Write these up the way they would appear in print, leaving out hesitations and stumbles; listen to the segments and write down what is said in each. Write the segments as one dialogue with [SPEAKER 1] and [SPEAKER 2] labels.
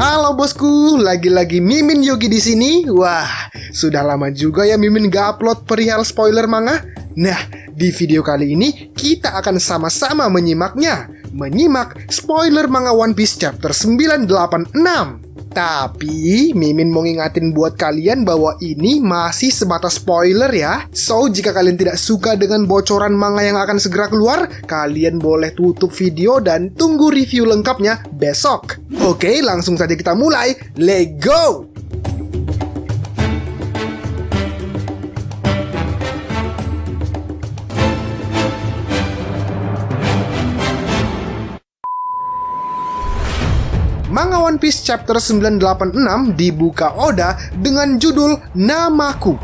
[SPEAKER 1] Halo bosku, lagi-lagi Mimin Yogi di sini. Wah, sudah lama juga ya Mimin gak upload perihal spoiler manga. Nah, di video kali ini kita akan sama-sama menyimaknya. Menyimak spoiler manga One Piece chapter 986. Tapi, Mimin mau ngingatin buat kalian bahwa ini masih sebatas spoiler ya. So, jika kalian tidak suka dengan bocoran manga yang akan segera keluar, kalian boleh tutup video dan tunggu review lengkapnya besok. Oke, langsung saja kita mulai. Let's go! Manga One Piece chapter 986 dibuka Oda dengan judul Namaku.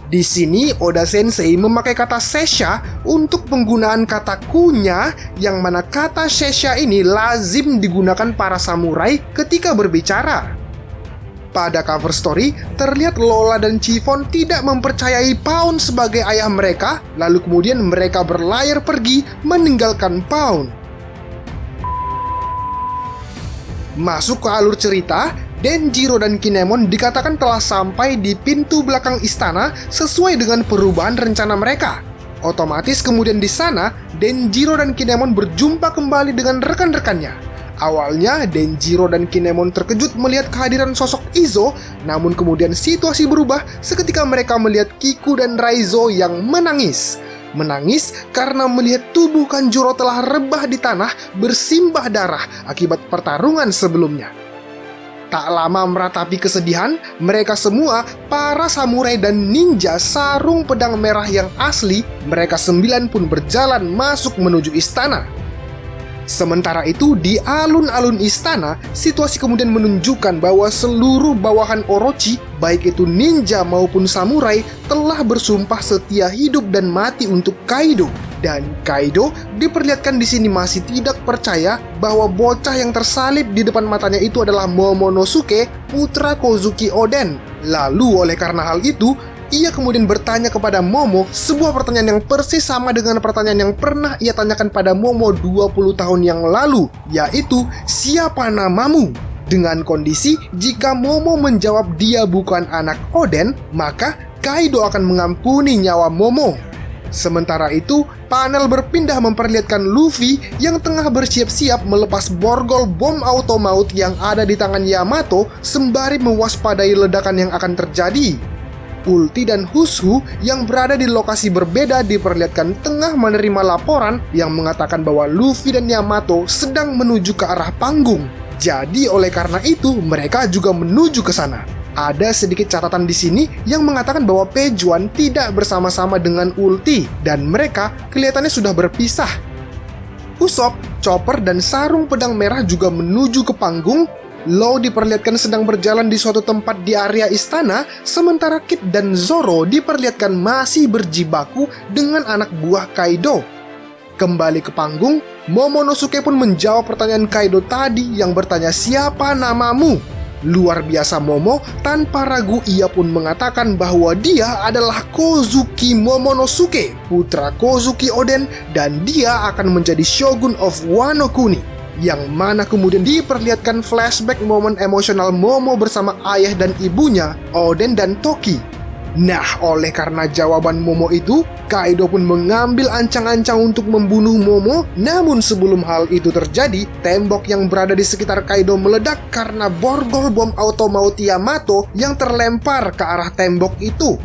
[SPEAKER 1] Di sini Oda Sensei memakai kata Sessha untuk penggunaan kata kunya, yang mana kata Sessha ini lazim digunakan para samurai ketika berbicara. Pada cover story, terlihat Lola dan Chiffon tidak mempercayai Pound sebagai ayah mereka, lalu kemudian mereka berlayar pergi meninggalkan Pound. Masuk ke alur cerita, Denjiro dan Kinemon dikatakan telah sampai di pintu belakang istana sesuai dengan perubahan rencana mereka. Otomatis kemudian di sana, Denjiro dan Kinemon berjumpa kembali dengan rekan-rekannya. Awalnya, Denjiro dan Kinemon terkejut melihat kehadiran sosok Izo, namun kemudian situasi berubah seketika mereka melihat Kiku dan Raizo yang menangis. Menangis karena melihat tubuh Kanjuro telah rebah di tanah bersimbah darah akibat pertarungan sebelumnya. Tak lama meratapi kesedihan, mereka semua, para samurai dan ninja sarung pedang merah yang asli, mereka 9 pun berjalan masuk menuju istana. Sementara itu, di alun-alun istana, situasi kemudian menunjukkan bahwa seluruh bawahan Orochi, baik itu ninja maupun samurai, telah bersumpah setia hidup dan mati untuk Kaido. Dan Kaido diperlihatkan di sini masih tidak percaya bahwa bocah yang tersalib di depan matanya itu adalah Momonosuke, putra Kozuki Oden. Lalu oleh karena hal itu, ia kemudian bertanya kepada Momo sebuah pertanyaan yang persis sama dengan pertanyaan yang pernah ia tanyakan pada Momo 20 tahun yang lalu, yaitu siapa namamu? Dengan kondisi jika Momo menjawab dia bukan anak Oden, maka Kaido akan mengampuni nyawa Momo. Sementara itu, panel berpindah memperlihatkan Luffy yang tengah bersiap-siap melepas borgol bom automaut yang ada di tangan Yamato sembari mewaspadai ledakan yang akan terjadi. Ulti dan Hushu yang berada di lokasi berbeda diperlihatkan tengah menerima laporan yang mengatakan bahwa Luffy dan Yamato sedang menuju ke arah panggung. Jadi oleh karena itu mereka juga menuju ke sana. Ada sedikit catatan di sini yang mengatakan bahwa Pejuan tidak bersama-sama dengan Ulti dan mereka kelihatannya sudah berpisah. Usopp, Chopper dan sarung pedang merah juga menuju ke panggung. Law diperlihatkan sedang berjalan di suatu tempat di area istana, sementara Kid dan Zoro diperlihatkan masih berjibaku dengan anak buah Kaido. Kembali ke panggung, Momonosuke pun menjawab pertanyaan Kaido tadi yang bertanya siapa namamu. Luar biasa Momo, tanpa ragu ia pun mengatakan bahwa dia adalah Kozuki Momonosuke, putra Kozuki Oden, dan dia akan menjadi Shogun of Wano Kuni. Yang mana kemudian diperlihatkan flashback momen emosional Momo bersama ayah dan ibunya, Oden dan Toki. Nah, oleh karena jawaban Momo itu, Kaido pun mengambil ancang-ancang untuk membunuh Momo. Namun sebelum hal itu terjadi, tembok yang berada di sekitar Kaido meledak karena borgol bom automaut Yamato yang terlempar ke arah tembok itu.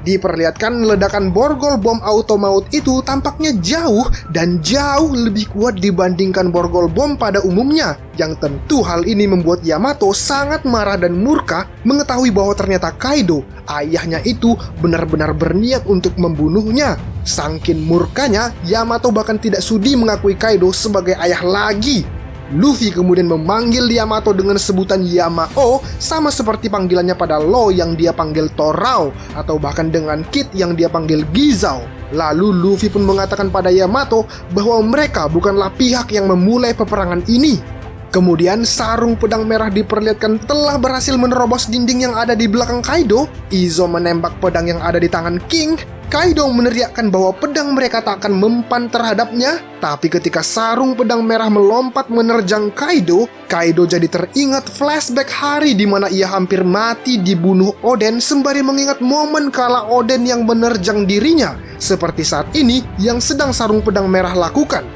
[SPEAKER 1] Diperlihatkan ledakan borgol bom automaut itu tampaknya jauh dan jauh lebih kuat dibandingkan borgol bom pada umumnya, yang tentu hal ini membuat Yamato sangat marah dan murka mengetahui bahwa ternyata Kaido, ayahnya itu benar-benar berniat untuk membunuhnya. Sangkin murkanya, Yamato bahkan tidak sudi mengakui Kaido sebagai ayah lagi. Luffy kemudian memanggil Yamato dengan sebutan Yamao, sama seperti panggilannya pada Law yang dia panggil Torao, atau bahkan dengan Kid yang dia panggil Gizao. Lalu Luffy pun mengatakan pada Yamato bahwa mereka bukanlah pihak yang memulai peperangan ini. Kemudian sarung pedang merah diperlihatkan telah berhasil menerobos dinding yang ada di belakang Kaido. Izo menembak pedang yang ada di tangan King. Kaido meneriakkan bahwa pedang mereka tak akan mempan terhadapnya, tapi ketika sarung pedang merah melompat menerjang Kaido, Kaido jadi teringat flashback hari di mana ia hampir mati dibunuh Oden sembari mengingat momen kala Oden yang menerjang dirinya, seperti saat ini yang sedang sarung pedang merah lakukan.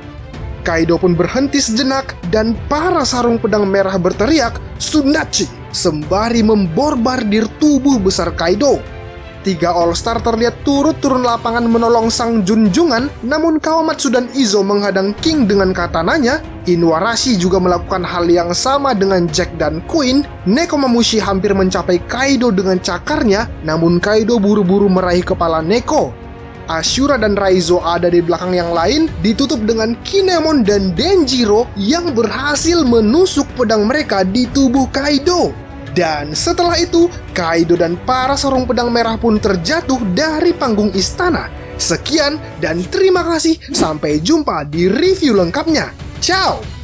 [SPEAKER 1] Kaido pun berhenti sejenak dan para sarung pedang merah berteriak, "Tsunachi!" sembari memborbardir tubuh besar Kaido. 3 All-Star terlihat turun lapangan menolong sang junjungan, namun Kawamatsu dan Izo menghadang King dengan katananya. Inuarashi juga melakukan hal yang sama dengan Jack dan Queen. Nekomamushi hampir mencapai Kaido dengan cakarnya, namun Kaido buru-buru meraih kepala Neko. Ashura dan Raizo ada di belakang yang lain, ditutup dengan Kinemon dan Denjiro yang berhasil menusuk pedang mereka di tubuh Kaido. Dan setelah itu, Kaido dan para sarung pedang merah pun terjatuh dari panggung istana. Sekian dan terima kasih, sampai jumpa di review lengkapnya. Ciao!